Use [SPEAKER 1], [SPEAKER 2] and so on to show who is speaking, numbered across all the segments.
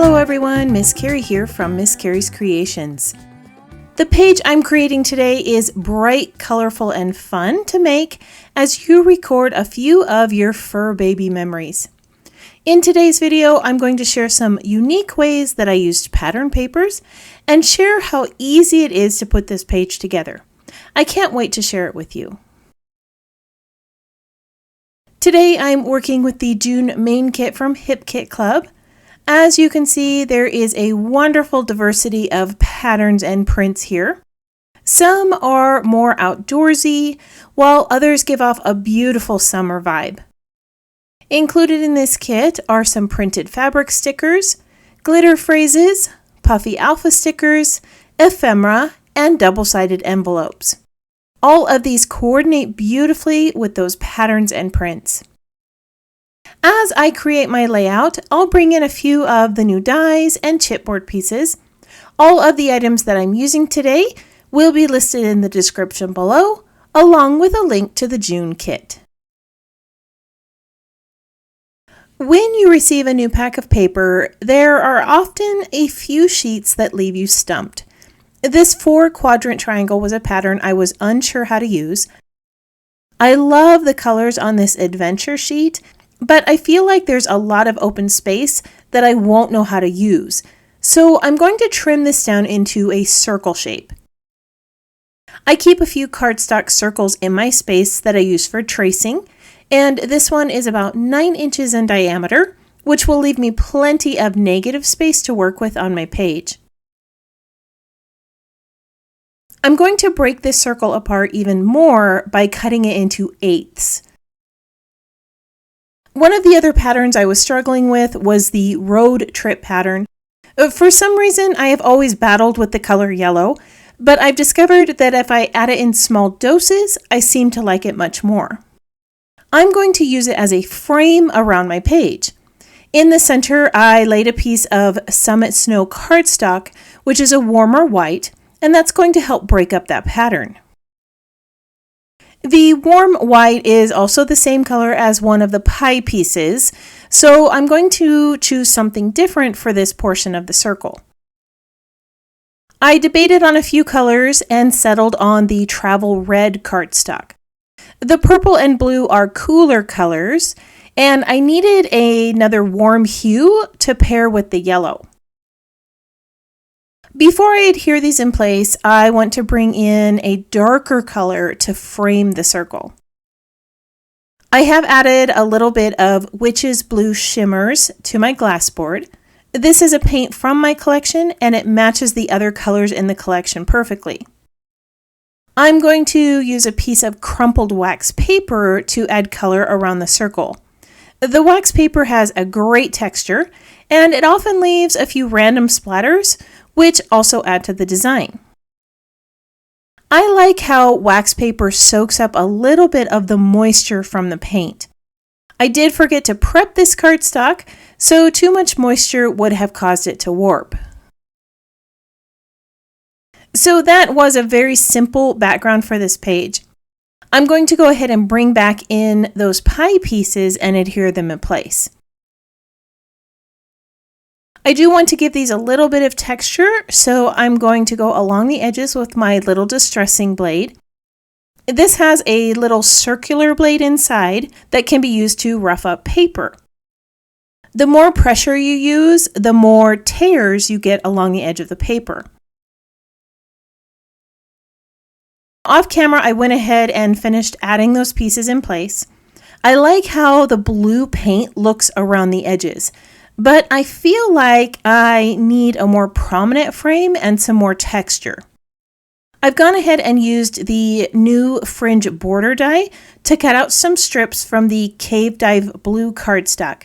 [SPEAKER 1] Hello everyone, Miss Carrie here from Miss Carrie's Creations. The page I'm creating today is bright, colorful, and fun to make as you record a few of your fur baby memories. In today's video, I'm going to share some unique ways that I used pattern papers and share how easy it is to put this page together. I can't wait to share it with you. Today I'm working with the June main kit from HipKit Club. As you can see, there is a wonderful diversity of patterns and prints here. Some are more outdoorsy, while others give off a beautiful summer vibe. Included in this kit are some printed fabric stickers, glitter phrases, puffy alpha stickers, ephemera, and double-sided envelopes. All of these coordinate beautifully with those patterns and prints. As I create my layout, I'll bring in a few of the new dies and chipboard pieces. All of the items that I'm using today will be listed in the description below, along with a link to the June kit. When you receive a new pack of paper, there are often a few sheets that leave you stumped. This 4-quadrant triangle was a pattern I was unsure how to use. I love the colors on this adventure sheet, but I feel like there's a lot of open space that I won't know how to use. So I'm going to trim this down into a circle shape. I keep a few cardstock circles in my space that I use for tracing, and this one is about 9 inches in diameter, which will leave me plenty of negative space to work with on my page. I'm going to break this circle apart even more by cutting it into eighths. One of the other patterns I was struggling with was the road trip pattern. For some reason, I have always battled with the color yellow, but I've discovered that if I add it in small doses, I seem to like it much more. I'm going to use it as a frame around my page. In the center, I laid a piece of Summit Snow cardstock, which is a warmer white, and that's going to help break up that pattern. The warm white is also the same color as one of the pie pieces, so I'm going to choose something different for this portion of the circle. I debated on a few colors and settled on the travel red cardstock. The purple and blue are cooler colors, and I needed another warm hue to pair with the yellow. Before I adhere these in place, I want to bring in a darker color to frame the circle. I have added a little bit of Witch's Blue Shimmers to my glass board. This is a paint from my collection and it matches the other colors in the collection perfectly. I'm going to use a piece of crumpled wax paper to add color around the circle. The wax paper has a great texture and it often leaves a few random splatters, which also add to the design. I like how wax paper soaks up a little bit of the moisture from the paint. I did forget to prep this cardstock, so too much moisture would have caused it to warp. So that was a very simple background for this page. I'm going to go ahead and bring back in those pie pieces and adhere them in place. I do want to give these a little bit of texture, so I'm going to go along the edges with my little distressing blade. This has a little circular blade inside that can be used to rough up paper. The more pressure you use, the more tears you get along the edge of the paper. Off camera, I went ahead and finished adding those pieces in place. I like how the blue paint looks around the edges. But I feel like I need a more prominent frame and some more texture. I've gone ahead and used the new fringe border die to cut out some strips from the Cave Dive blue cardstock.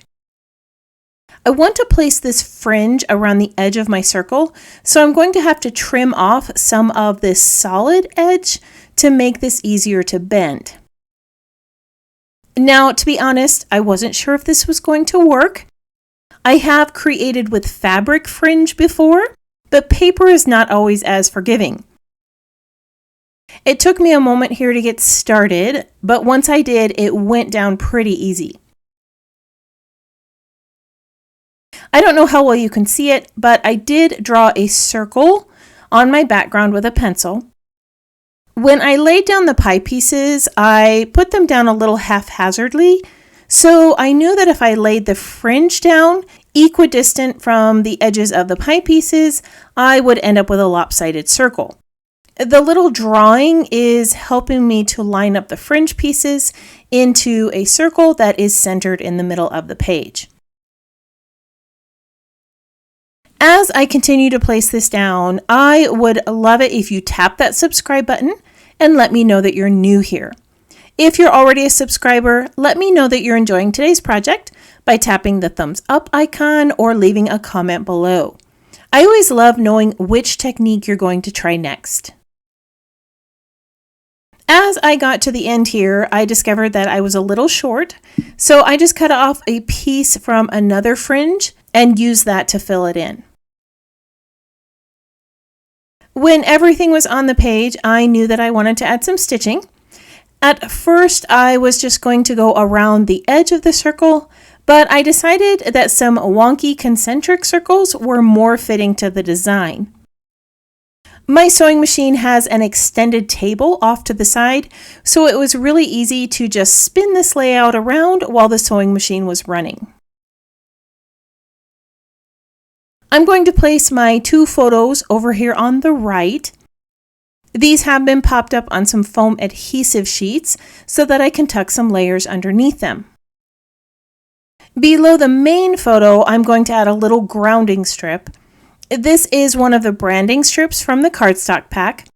[SPEAKER 1] I want to place this fringe around the edge of my circle, so I'm going to have to trim off some of this solid edge to make this easier to bend. Now, to be honest, I wasn't sure if this was going to work. I have created with fabric fringe before, but paper is not always as forgiving. It took me a moment here to get started, but once I did, it went down pretty easy. I don't know how well you can see it, but I did draw a circle on my background with a pencil. When I laid down the pie pieces, I put them down a little haphazardly, so I knew that if I laid the fringe down equidistant from the edges of the pie pieces, I would end up with a lopsided circle. The little drawing is helping me to line up the fringe pieces into a circle that is centered in the middle of the page. As I continue to place this down, I would love it if you tap that subscribe button and let me know that you're new here. If you're already a subscriber, let me know that you're enjoying today's project by tapping the thumbs up icon or leaving a comment below. I always love knowing which technique you're going to try next. As I got to the end here, I discovered that I was a little short, so I just cut off a piece from another fringe and used that to fill it in. When everything was on the page, I knew that I wanted to add some stitching. At first, I was just going to go around the edge of the circle, but I decided that some wonky concentric circles were more fitting to the design. My sewing machine has an extended table off to the side, so it was really easy to just spin this layout around while the sewing machine was running. I'm going to place my 2 photos over here on the right. These have been popped up on some foam adhesive sheets so that I can tuck some layers underneath them. Below the main photo, I'm going to add a little grounding strip. This is one of the branding strips from the cardstock pack.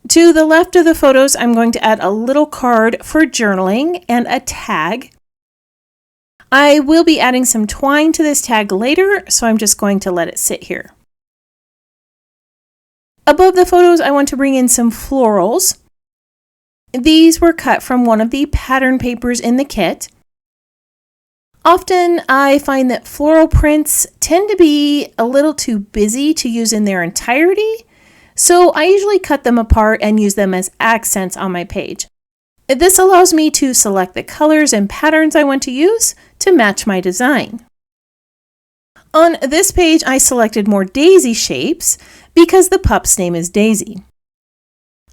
[SPEAKER 1] To the left of the photos, I'm going to add a little card for journaling and a tag. I will be adding some twine to this tag later, so I'm just going to let it sit here. Above the photos, I want to bring in some florals. These were cut from one of the pattern papers in the kit. Often I find that floral prints tend to be a little too busy to use in their entirety, so I usually cut them apart and use them as accents on my page. This allows me to select the colors and patterns I want to use to match my design. On this page, I selected more daisy shapes because the pup's name is Daisy.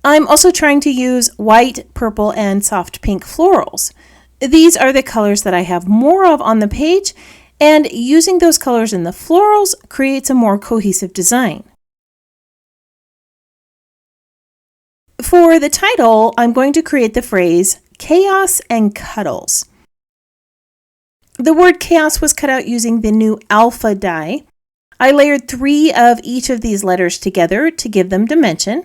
[SPEAKER 1] I'm also trying to use white, purple, and soft pink florals. These are the colors that I have more of on the page, and using those colors in the florals creates a more cohesive design. For the title, I'm going to create the phrase chaos and cuddles. The word chaos was cut out using the new alpha die. I layered 3 of each of these letters together to give them dimension.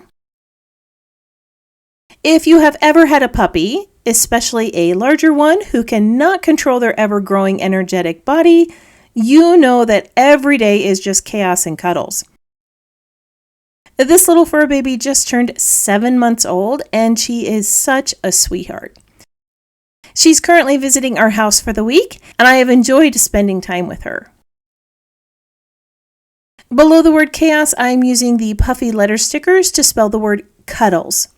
[SPEAKER 1] If you have ever had a puppy, especially a larger one who cannot control their ever-growing energetic body, you know that every day is just chaos and cuddles. This little fur baby just turned 7 months old, and she is such a sweetheart. She's currently visiting our house for the week, and I have enjoyed spending time with her. Below the word chaos, I'm using the puffy letter stickers to spell the word cuddles.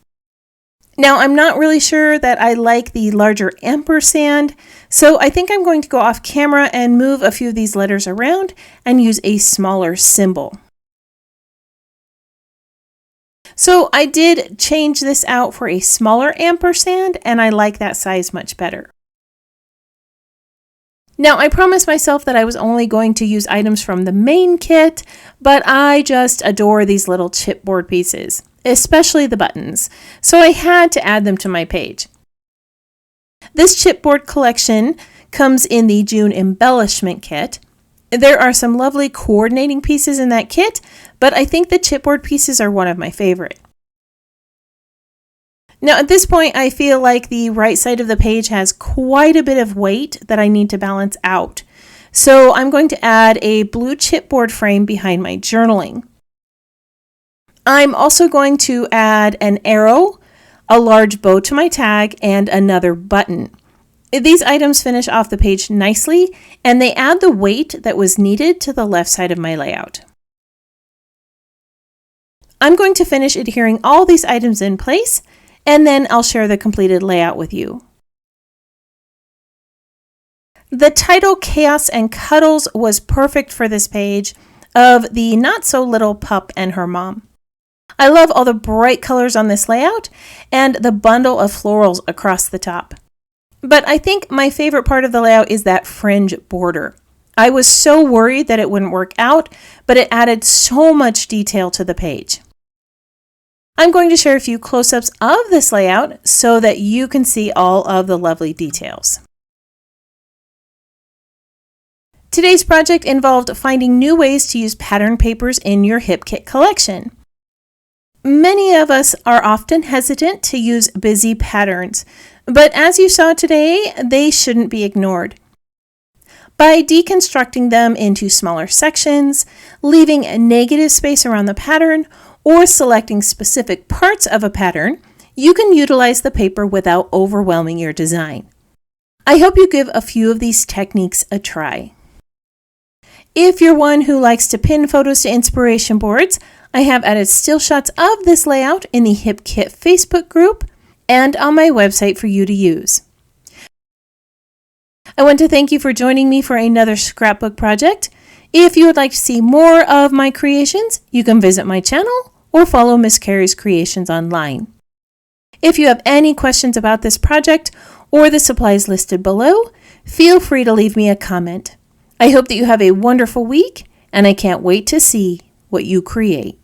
[SPEAKER 1] Now, I'm not really sure that I like the larger ampersand, so I think I'm going to go off camera and move a few of these letters around and use a smaller symbol. So I did change this out for a smaller ampersand, and I like that size much better. Now, I promised myself that I was only going to use items from the main kit, but I just adore these little chipboard pieces, especially the buttons, so I had to add them to my page. This chipboard collection comes in the June Embellishment kit. There are some lovely coordinating pieces in that kit, but I think the chipboard pieces are one of my favorite. Now at this point, I feel like the right side of the page has quite a bit of weight that I need to balance out. So I'm going to add a blue chipboard frame behind my journaling. I'm also going to add an arrow, a large bow to my tag, and another button. These items finish off the page nicely, and they add the weight that was needed to the left side of my layout. I'm going to finish adhering all these items in place, and then I'll share the completed layout with you. The title Chaos and Cuddles was perfect for this page of the not so little pup and her mom. I love all the bright colors on this layout and the bundle of florals across the top. But I think my favorite part of the layout is that fringe border. I was so worried that it wouldn't work out, but it added so much detail to the page. I'm going to share a few close-ups of this layout so that you can see all of the lovely details. Today's project involved finding new ways to use pattern papers in your HipKit collection. Many of us are often hesitant to use busy patterns, but as you saw today, they shouldn't be ignored. By deconstructing them into smaller sections, leaving a negative space around the pattern, or selecting specific parts of a pattern, you can utilize the paper without overwhelming your design. I hope you give a few of these techniques a try. If you're one who likes to pin photos to inspiration boards, I have added still shots of this layout in the HipKit Facebook group and on my website for you to use. I want to thank you for joining me for another scrapbook project. If you would like to see more of my creations, you can visit my channel or follow Miss Carrie's Creations online. If you have any questions about this project or the supplies listed below, feel free to leave me a comment. I hope that you have a wonderful week, and I can't wait to see what you create.